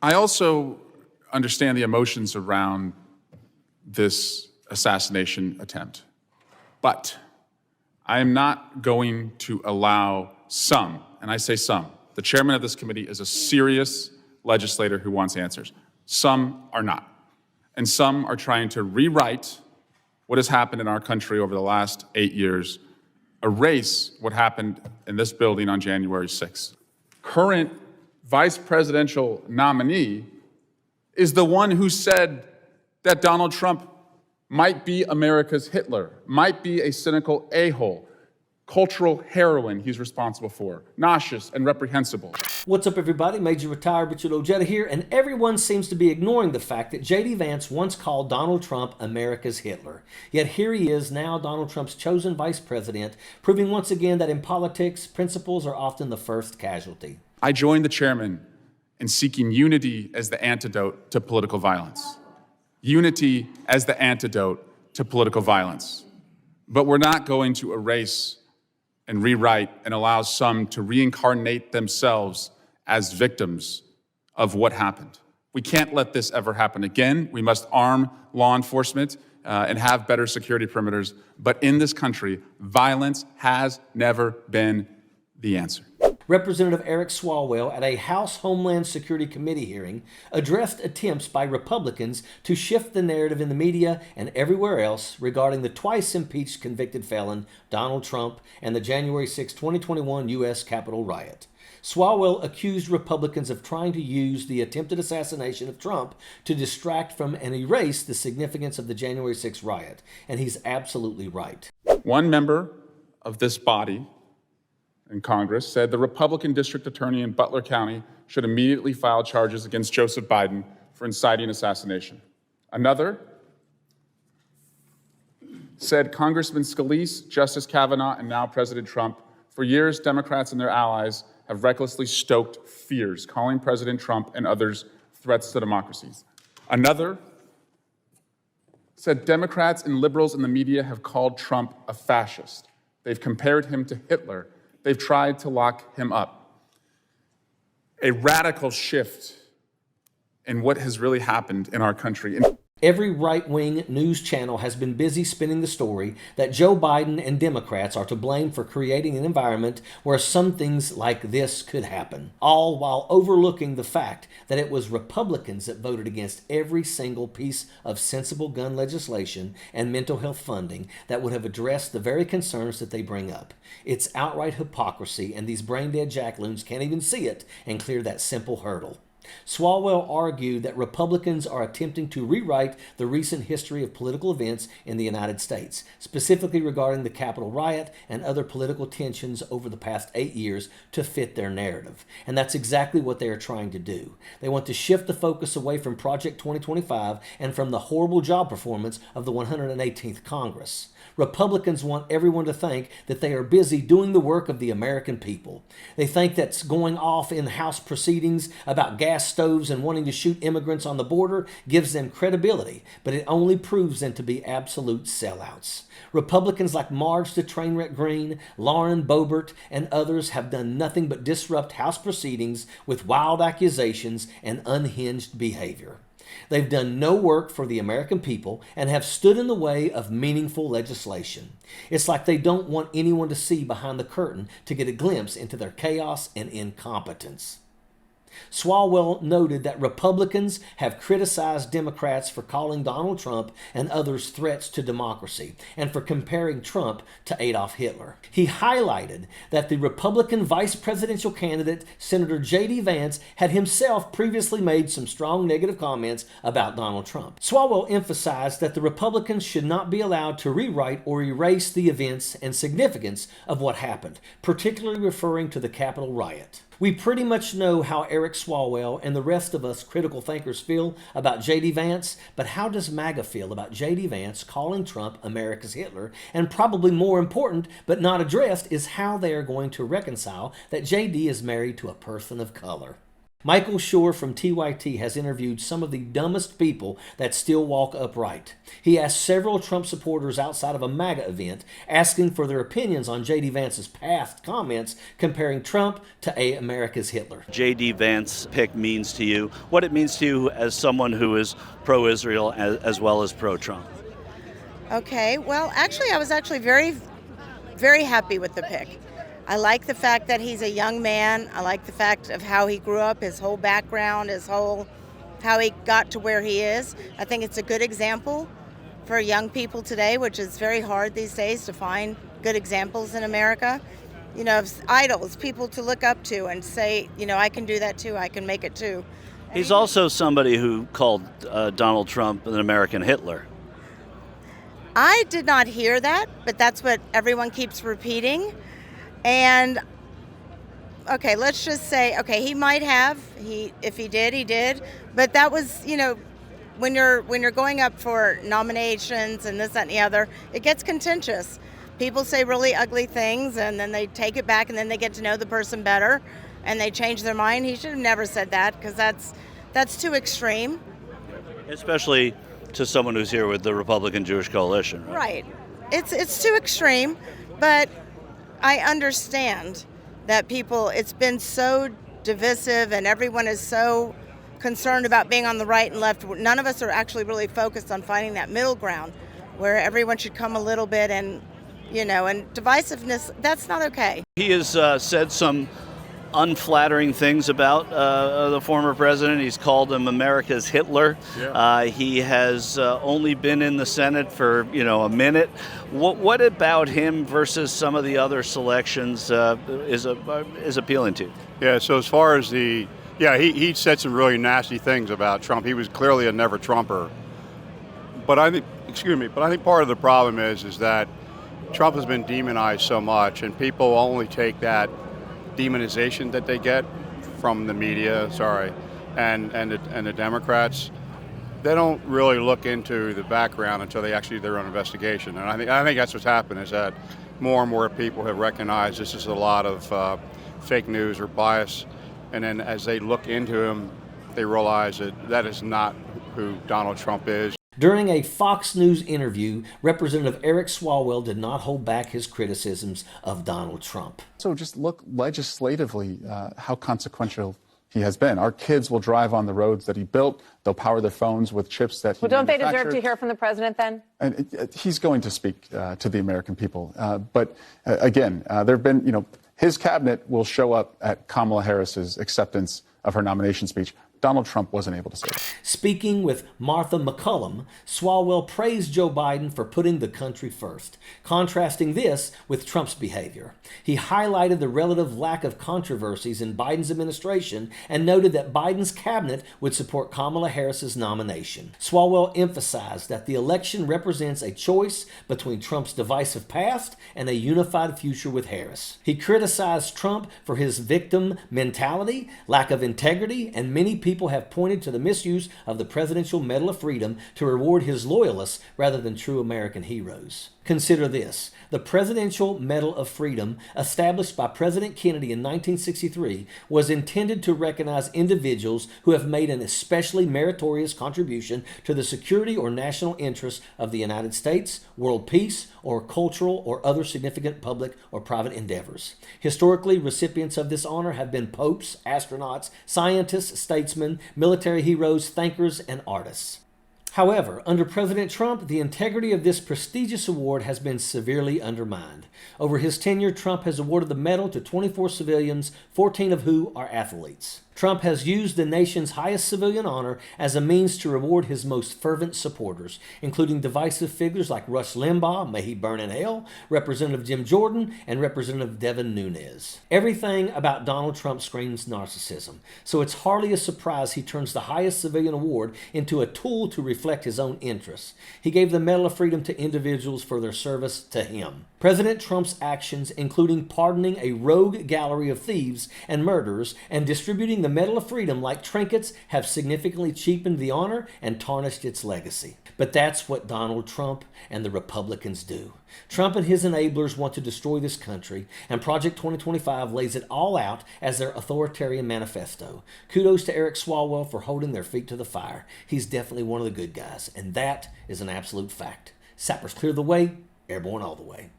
I also understand the emotions around this assassination attempt, but I am not going to allow some, and I say some, the chairman of this committee is a serious legislator who wants answers. Some are not. And some are trying to rewrite what has happened in our country over the last 8 years, erase what happened in this building on January 6th. Current vice presidential nominee is the one who said that Donald Trump might be America's Hitler, might be a cynical a-hole, cultural heroin he's responsible for, nauseous and reprehensible. What's up, everybody? Major Retired Richard Ojeda here, and everyone seems to be ignoring the fact that JD Vance once called Donald Trump America's Hitler. Yet here he is now, Donald Trump's chosen vice president, proving once again that in politics, principles are often the first casualty. I joined the chairman in seeking unity as the antidote to political violence. Unity as the antidote to political violence. But we're not going to erase and rewrite and allow some to reincarnate themselves as victims of what happened. We can't let this ever happen again. We must arm law enforcement and have better security perimeters. But in this country, violence has never been the answer. Representative Eric Swalwell at a House Homeland Security Committee hearing addressed attempts by Republicans to shift the narrative in the media and everywhere else regarding the twice impeached convicted felon Donald Trump and the January 6, 2021 U.S. Capitol riot. Swalwell accused Republicans of trying to use the attempted assassination of Trump to distract from and erase the significance of the January 6 riot, and he's absolutely right. One member of this body in Congress said the Republican district attorney in Butler County should immediately file charges against Joseph Biden for inciting assassination. Another said Congressman Scalise, Justice Kavanaugh, and now President Trump, for years, Democrats and their allies have recklessly stoked fears, calling President Trump and others threats to democracies. Another said Democrats and liberals in the media have called Trump a fascist. They've compared him to Hitler. They've tried to lock him up. A radical shift in what has really happened in our country. Every right-wing news channel has been busy spinning the story that Joe Biden and Democrats are to blame for creating an environment where some things like this could happen, all while overlooking the fact that it was Republicans that voted against every single piece of sensible gun legislation and mental health funding that would have addressed the very concerns that they bring up. It's outright hypocrisy, and these brain-dead jackloons can't even see it and clear that simple hurdle. Swalwell argued that Republicans are attempting to rewrite the recent history of political events in the United States, specifically regarding the Capitol riot and other political tensions over the past 8 years to fit their narrative. And that's exactly what they are trying to do. They want to shift the focus away from Project 2025 and from the horrible job performance of the 118th Congress. Republicans want everyone to think that they are busy doing the work of the American people. They think that going off in House proceedings about gas stoves and wanting to shoot immigrants on the border gives them credibility, but it only proves them to be absolute sellouts. Republicans like Marge the Trainwreck Green, Lauren Boebert, and others have done nothing but disrupt House proceedings with wild accusations and unhinged behavior. They've done no work for the American people and have stood in the way of meaningful legislation. It's like they don't want anyone to see behind the curtain to get a glimpse into their chaos and incompetence. Swalwell noted that Republicans have criticized Democrats for calling Donald Trump and others threats to democracy and for comparing Trump to Adolf Hitler. He highlighted that the Republican vice presidential candidate, Senator JD Vance, had himself previously made some strong negative comments about Donald Trump. Swalwell emphasized that the Republicans should not be allowed to rewrite or erase the events and significance of what happened, particularly referring to the Capitol riot. We pretty much know how Eric Swalwell and the rest of us critical thinkers feel about JD Vance, but how does MAGA feel about JD Vance calling Trump America's Hitler? And probably more important, but not addressed, is how they are going to reconcile that JD is married to a person of color. Michael Shore from TYT has interviewed some of the dumbest people that still walk upright. He asked several Trump supporters outside of a MAGA event, asking for their opinions on JD Vance's past comments comparing Trump to America's Hitler. JD Vance pick means to you, what it means to you as someone who is pro-Israel as well as pro-Trump. Okay, well, actually, I was very, very happy with the pick. I like the fact that he's a young man. I like the fact of how he grew up, his whole background, how he got to where he is. I think it's a good example for young people today, which is very hard these days to find good examples in America. You know, idols, people to look up to and say, you know, I can do that too, I can make it too. He's also somebody who called Donald Trump an American Hitler. I did not hear that, but that's what everyone keeps repeating. And okay, let's just say, okay, he might have. If he did, he did. But that was, you know, when you're going up for nominations and this, that, and the other, it gets contentious. People say really ugly things, and then they take it back, and then they get to know the person better, and they change their mind. He should have never said that, because that's too extreme. Especially to someone who's here with the Republican Jewish Coalition, right? Right. It's too extreme, but I understand that it's been so divisive and everyone is so concerned about being on the right and left. None of us are actually really focused on finding that middle ground where everyone should come a little bit and, you know, and divisiveness, that's not okay. He has said some unflattering things about the former president. He's called him America's Hitler. Yeah. He has only been in the Senate for, a minute. What about him versus some of the other selections is appealing to you? Yeah, so as far as he said some really nasty things about Trump. He was clearly a never Trumper. But I think part of the problem is that Trump has been demonized so much, and people only take that demonization that they get from the media, and the Democrats. They don't really look into the background until they actually do their own investigation. And I think that's what's happened, is that more and more people have recognized this is a lot of fake news or bias. And then as they look into him, they realize that is not who Donald Trump is. During a Fox News interview, Representative Eric Swalwell did not hold back his criticisms of Donald Trump. So just look legislatively how consequential he has been. Our kids will drive on the roads that he built. They'll power their phones with chips that he don't they deserve to hear from the president then? And he's going to speak to the American people. But again, there have been, his cabinet will show up at Kamala Harris's acceptance of her nomination speech. Donald Trump wasn't able to say that. Speaking with Martha McCullum, Swalwell praised Joe Biden for putting the country first, contrasting this with Trump's behavior. He highlighted the relative lack of controversies in Biden's administration and noted that Biden's cabinet would support Kamala Harris's nomination. Swalwell emphasized that the election represents a choice between Trump's divisive past and a unified future with Harris. He criticized Trump for his victim mentality, lack of integrity, and many people have pointed to the misuse of the Presidential Medal of Freedom to reward his loyalists rather than true American heroes. Consider this. The Presidential Medal of Freedom, established by President Kennedy in 1963, was intended to recognize individuals who have made an especially meritorious contribution to the security or national interests of the United States, world peace, or cultural or other significant public or private endeavors. Historically, recipients of this honor have been popes, astronauts, scientists, statesmen, military heroes, thinkers, and artists. However, under President Trump, the integrity of this prestigious award has been severely undermined. Over his tenure, Trump has awarded the medal to 24 civilians, 14 of who are athletes. Trump has used the nation's highest civilian honor as a means to reward his most fervent supporters, including divisive figures like Rush Limbaugh, may he burn in hell, Representative Jim Jordan, and Representative Devin Nunes. Everything about Donald Trump screams narcissism, so it's hardly a surprise he turns the highest civilian award into a tool to reflect his own interests. He gave the Medal of Freedom to individuals for their service to him. President Trump's actions, including pardoning a rogue gallery of thieves and murderers and distributing the Medal of Freedom like trinkets have significantly cheapened the honor and tarnished its legacy. But that's what Donald Trump and the Republicans do. Trump and his enablers want to destroy this country, and Project 2025 lays it all out as their authoritarian manifesto. Kudos to Eric Swalwell for holding their feet to the fire. He's definitely one of the good guys, and that is an absolute fact. Sappers clear the way, airborne all the way.